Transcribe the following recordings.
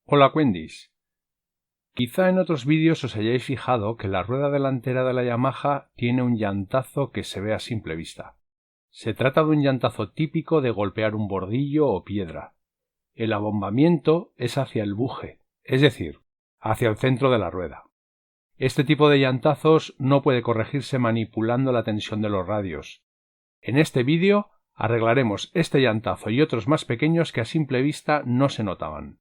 Hola Quendys. Quizá en otros vídeos os hayáis fijado que la rueda delantera de la Yamaha tiene un llantazo que se ve a simple vista. Se trata de un llantazo típico de golpear un bordillo o piedra. El abombamiento es hacia el buje, es decir, hacia el centro de la rueda. Este tipo de llantazos no puede corregirse manipulando la tensión de los radios. En este vídeo arreglaremos este llantazo y otros más pequeños que a simple vista no se notaban.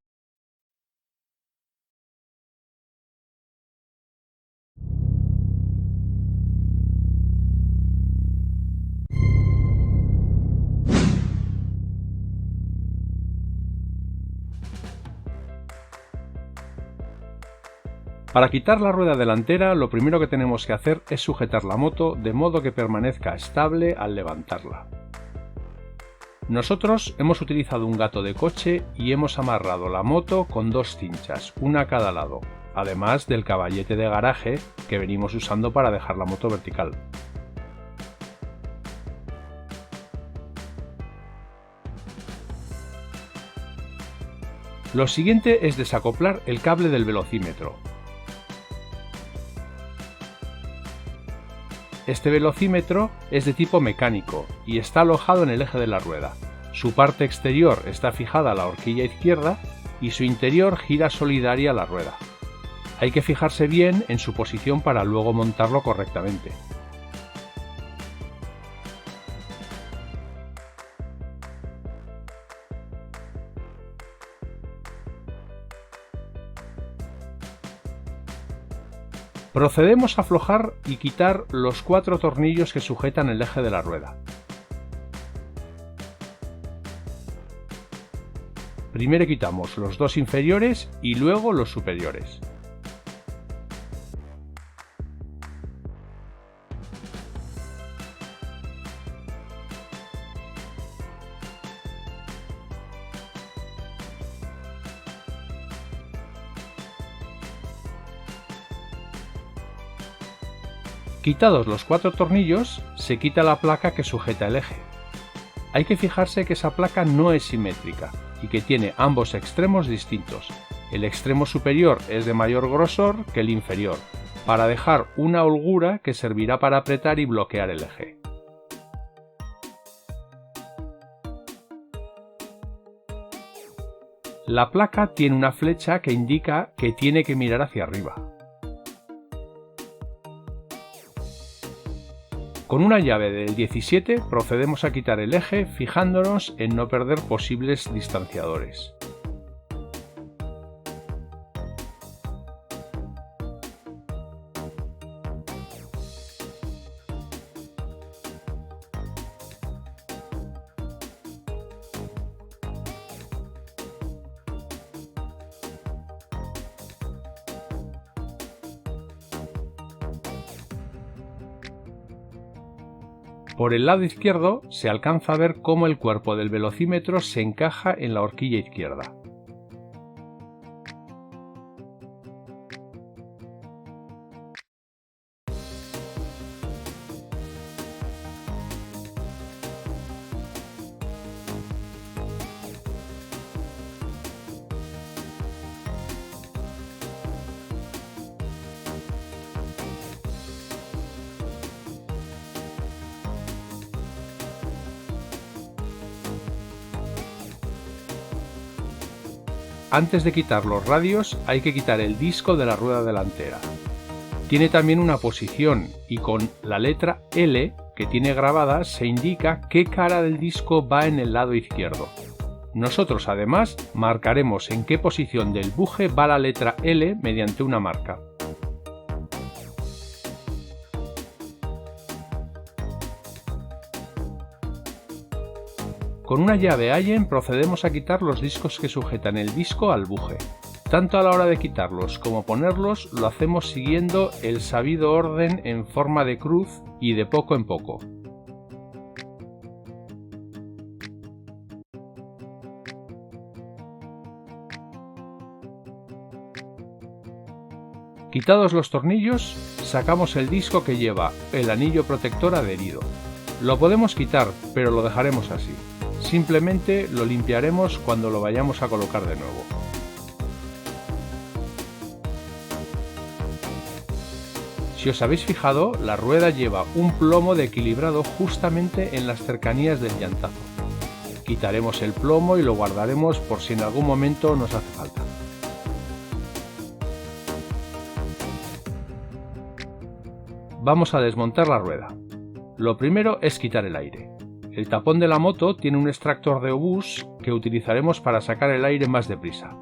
Para quitar la rueda delantera, lo primero que tenemos que hacer es sujetar la moto de modo que permanezca estable al levantarla. Nosotros hemos utilizado un gato de coche y hemos amarrado la moto con dos cinchas, una a cada lado, además del caballete de garaje que venimos usando para dejar la moto vertical. Lo siguiente es desacoplar el cable del velocímetro. Este velocímetro es de tipo mecánico y está alojado en el eje de la rueda. Su parte exterior está fijada a la horquilla izquierda y su interior gira solidaria a la rueda. Hay que fijarse bien en su posición para luego montarlo correctamente. Procedemos a aflojar y quitar los 4 tornillos que sujetan el eje de la rueda. Primero quitamos los 2 inferiores y luego los superiores. Quitados los 4 tornillos, se quita la placa que sujeta el eje. Hay que fijarse que esa placa no es simétrica y que tiene ambos extremos distintos. El extremo superior es de mayor grosor que el inferior, para dejar una holgura que servirá para apretar y bloquear el eje. La placa tiene una flecha que indica que tiene que mirar hacia arriba. Con una llave del 17 procedemos a quitar el eje fijándonos en no perder posibles distanciadores. Por el lado izquierdo se alcanza a ver cómo el cuerpo del velocímetro se encaja en la horquilla izquierda. Antes de quitar los radios hay que quitar el disco de la rueda delantera. Tiene también una posición y con la letra L que tiene grabada se indica qué cara del disco va en el lado izquierdo. Nosotros además marcaremos en qué posición del buje va la letra L mediante una marca. Con una llave Allen procedemos a quitar los discos que sujetan el disco al buje. Tanto a la hora de quitarlos como ponerlos lo hacemos siguiendo el sabido orden en forma de cruz y de poco en poco. Quitados los tornillos, sacamos el disco que lleva el anillo protector adherido. Lo podemos quitar, pero lo dejaremos así. Simplemente lo limpiaremos cuando lo vayamos a colocar de nuevo. Si os habéis fijado, la rueda lleva un plomo de equilibrado justamente en las cercanías del llantazo. Quitaremos el plomo y lo guardaremos por si en algún momento nos hace falta. Vamos a desmontar la rueda. Lo primero es quitar el aire. El tapón de la moto tiene un extractor de obús que utilizaremos para sacar el aire más deprisa.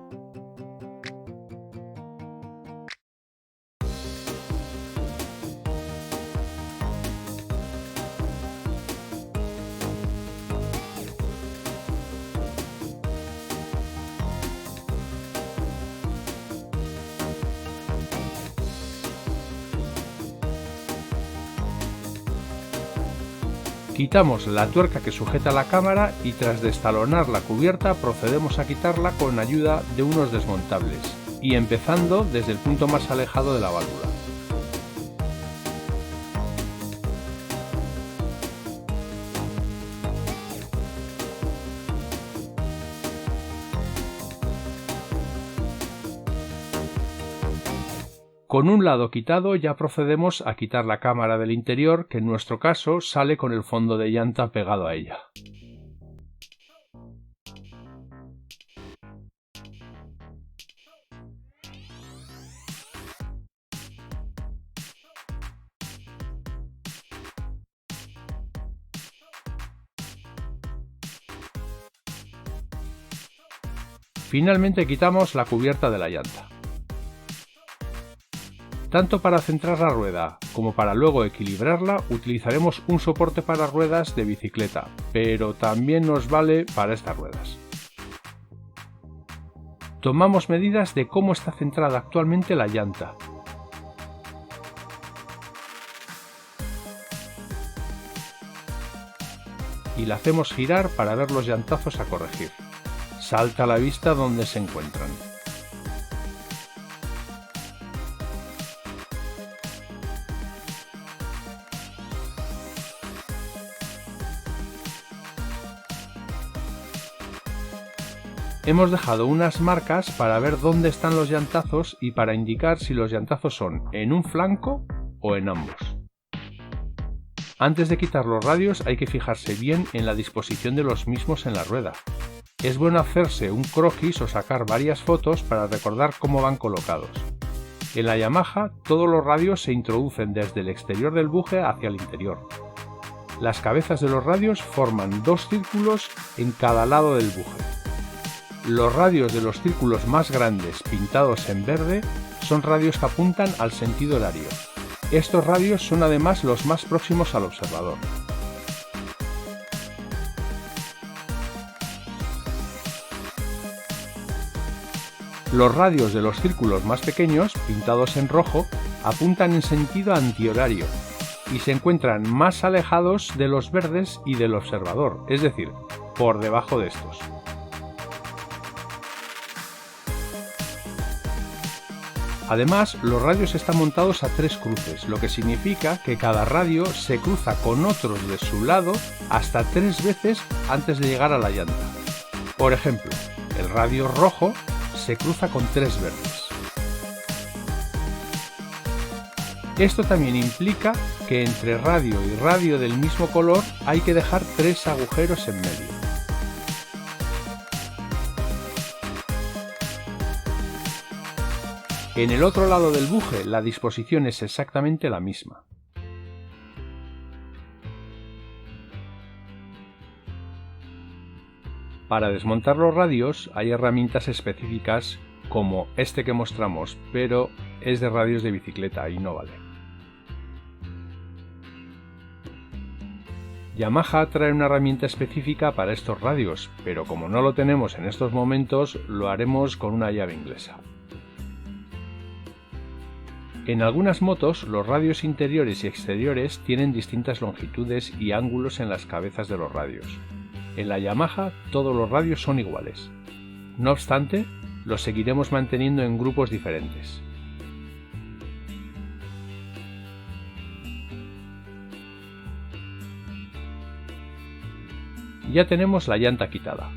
Quitamos la tuerca que sujeta la cámara y tras destalonar la cubierta procedemos a quitarla con ayuda de unos desmontables y empezando desde el punto más alejado de la válvula. Con un lado quitado ya procedemos a quitar la cámara del interior, que en nuestro caso sale con el fondo de llanta pegado a ella. Finalmente quitamos la cubierta de la llanta. Tanto para centrar la rueda como para luego equilibrarla utilizaremos un soporte para ruedas de bicicleta, pero también nos vale para estas ruedas. Tomamos medidas de cómo está centrada actualmente la llanta. Y la hacemos girar para ver los llantazos a corregir. Salta a la vista donde se encuentran. Hemos dejado unas marcas para ver dónde están los llantazos y para indicar si los llantazos son en un flanco o en ambos. Antes de quitar los radios hay que fijarse bien en la disposición de los mismos en la rueda. Es bueno hacerse un croquis o sacar varias fotos para recordar cómo van colocados. En la Yamaha todos los radios se introducen desde el exterior del buje hacia el interior. Las cabezas de los radios forman dos círculos en cada lado del buje. Los radios de los círculos más grandes pintados en verde son radios que apuntan al sentido horario. Estos radios son además los más próximos al observador. Los radios de los círculos más pequeños, pintados en rojo, apuntan en sentido antihorario y se encuentran más alejados de los verdes y del observador, es decir, por debajo de estos. Además, los radios están montados a 3 cruces, lo que significa que cada radio se cruza con otros de su lado hasta 3 veces antes de llegar a la llanta. Por ejemplo, el radio rojo se cruza con 3 verdes. Esto también implica que entre radio y radio del mismo color hay que dejar 3 agujeros en medio. En el otro lado del buje la disposición es exactamente la misma. Para desmontar los radios hay herramientas específicas como este que mostramos, pero es de radios de bicicleta y no vale. Yamaha trae una herramienta específica para estos radios, pero como no lo tenemos en estos momentos, lo haremos con una llave inglesa. En algunas motos, los radios interiores y exteriores tienen distintas longitudes y ángulos en las cabezas de los radios. En la Yamaha, todos los radios son iguales. No obstante, los seguiremos manteniendo en grupos diferentes. Ya tenemos la llanta quitada.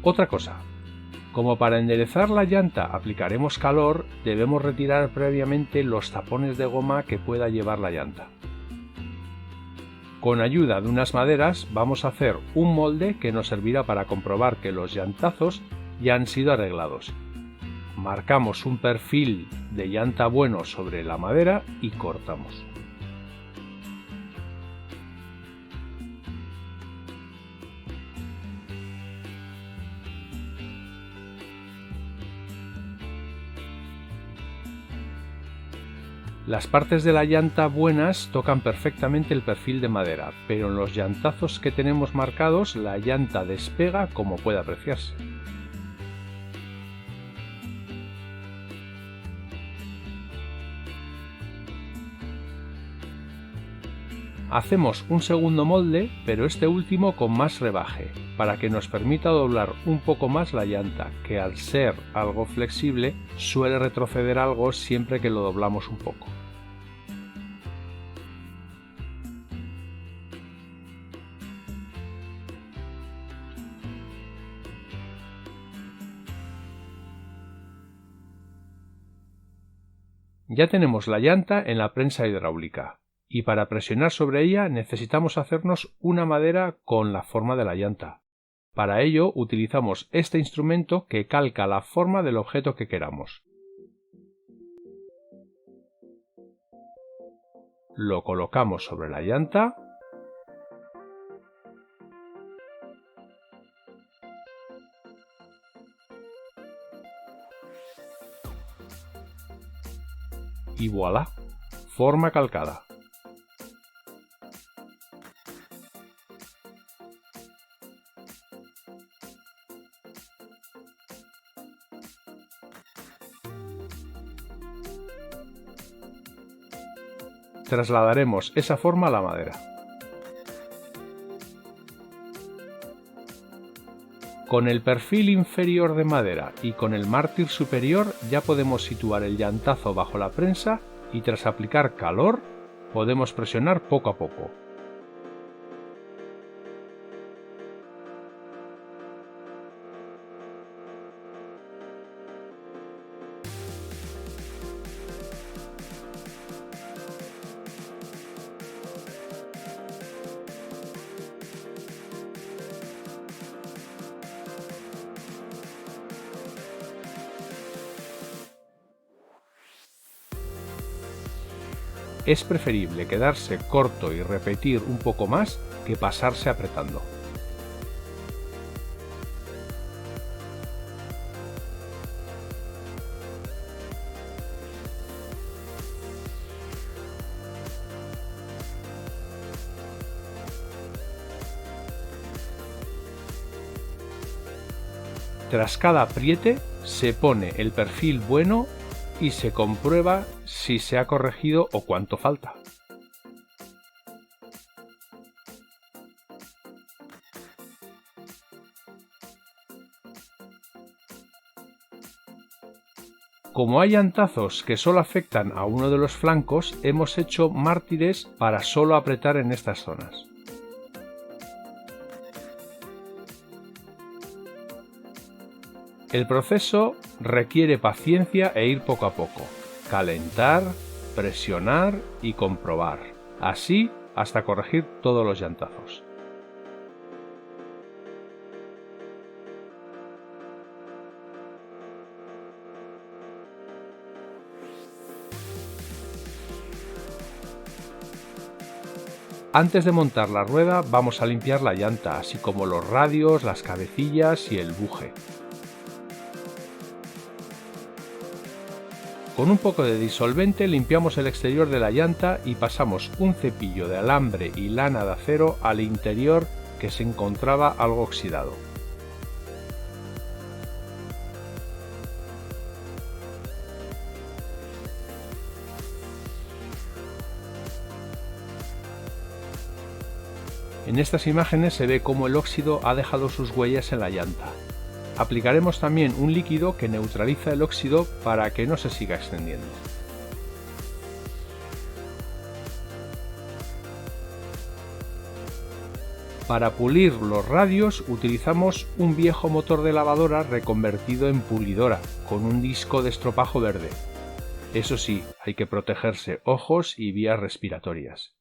Otra cosa, Como para enderezar la llanta aplicaremos calor, debemos retirar previamente los tapones de goma que pueda llevar la llanta. Con ayuda de unas maderas vamos a hacer un molde que nos servirá para comprobar que los llantazos ya han sido arreglados. Marcamos un perfil de llanta bueno sobre la madera y cortamos. Las partes de la llanta buenas tocan perfectamente el perfil de madera, pero en los llantazos que tenemos marcados la llanta despega como puede apreciarse. Hacemos un segundo molde, pero este último con más rebaje, para que nos permita doblar un poco más la llanta, que al ser algo flexible suele retroceder algo siempre que lo doblamos un poco. Ya tenemos la llanta en la prensa hidráulica, y para presionar sobre ella necesitamos hacernos una madera con la forma de la llanta. Para ello utilizamos este instrumento que calca la forma del objeto que queramos. Lo colocamos sobre la llanta y voilà, forma calcada. Trasladaremos esa forma a la madera. Con el perfil inferior de madera y con el mártir superior ya podemos situar el llantazo bajo la prensa y tras aplicar calor podemos presionar poco a poco. Es preferible quedarse corto y repetir un poco más que pasarse apretando. Tras cada apriete se pone el perfil bueno y se comprueba si se ha corregido o cuánto falta. Como hay llantazos que solo afectan a uno de los flancos, hemos hecho mártires para solo apretar en estas zonas. El proceso requiere paciencia e ir poco a poco, calentar, presionar y comprobar, así hasta corregir todos los llantazos. Antes de montar la rueda vamos a limpiar la llanta, así como los radios, las cabecillas y el buje. Con un poco de disolvente limpiamos el exterior de la llanta y pasamos un cepillo de alambre y lana de acero al interior que se encontraba algo oxidado. En estas imágenes se ve cómo el óxido ha dejado sus huellas en la llanta. Aplicaremos también un líquido que neutraliza el óxido para que no se siga extendiendo. Para pulir los radios utilizamos un viejo motor de lavadora reconvertido en pulidora, con un disco de estropajo verde. Eso sí, hay que protegerse ojos y vías respiratorias.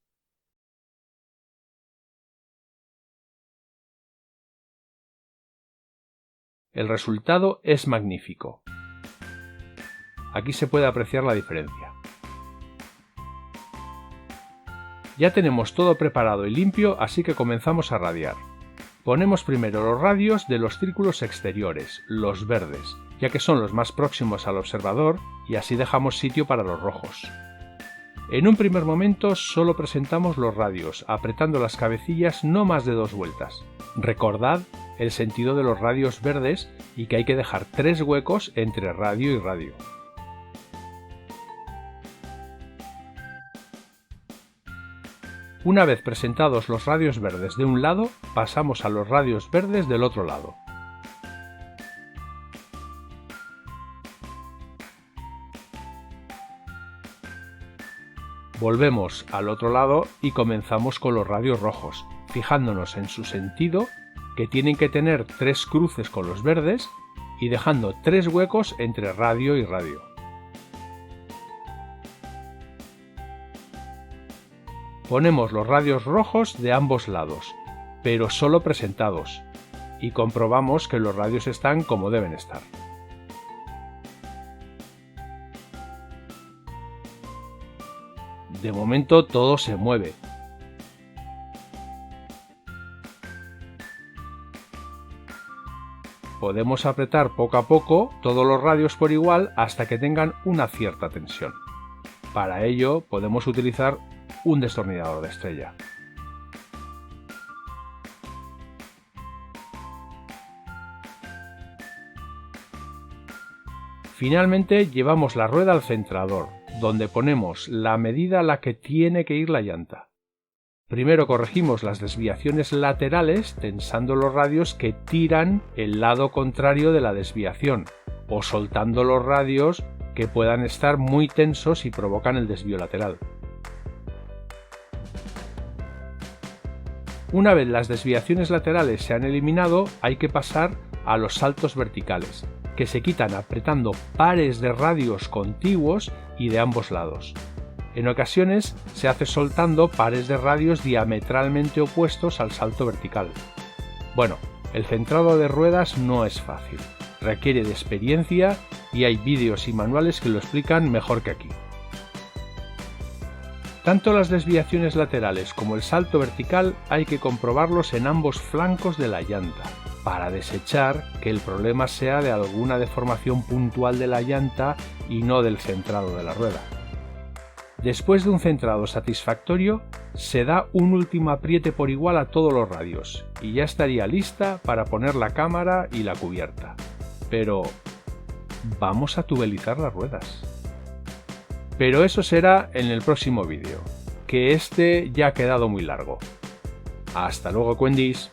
El resultado es magnífico. Aquí se puede apreciar la diferencia. Ya tenemos todo preparado y limpio, así que comenzamos a radiar. Ponemos primero los radios de los círculos exteriores, los verdes, ya que son los más próximos al observador y así dejamos sitio para los rojos. En un primer momento solo presentamos los radios, apretando las cabecillas no más de 2 vueltas. Recordad el sentido de los radios verdes y que hay que dejar 3 huecos entre radio y radio. Una vez presentados los radios verdes de un lado, pasamos a los radios verdes del otro lado. Volvemos al otro lado y comenzamos con los radios rojos, fijándonos en su sentido, que tienen que tener 3 cruces con los verdes y dejando 3 huecos entre radio y radio. Ponemos los radios rojos de ambos lados, pero solo presentados, y comprobamos que los radios están como deben estar. De momento todo se mueve. Podemos apretar poco a poco todos los radios por igual hasta que tengan una cierta tensión. Para ello podemos utilizar un destornillador de estrella. Finalmente llevamos la rueda al centrador, donde ponemos la medida a la que tiene que ir la llanta. Primero corregimos las desviaciones laterales tensando los radios que tiran el lado contrario de la desviación, o soltando los radios que puedan estar muy tensos y provocan el desvío lateral. Una vez las desviaciones laterales se han eliminado, hay que pasar a los saltos verticales, que se quitan apretando pares de radios contiguos y de ambos lados. En ocasiones se hace soltando pares de radios diametralmente opuestos al salto vertical. Bueno, el centrado de ruedas no es fácil, requiere de experiencia y hay vídeos y manuales que lo explican mejor que aquí. Tanto las desviaciones laterales como el salto vertical hay que comprobarlos en ambos flancos de la llanta, para desechar que el problema sea de alguna deformación puntual de la llanta y no del centrado de la rueda. Después de un centrado satisfactorio, se da un último apriete por igual a todos los radios y ya estaría lista para poner la cámara y la cubierta. Pero vamos a tubelizar las ruedas. Pero eso será en el próximo vídeo, que este ya ha quedado muy largo. Hasta luego, Cuendis.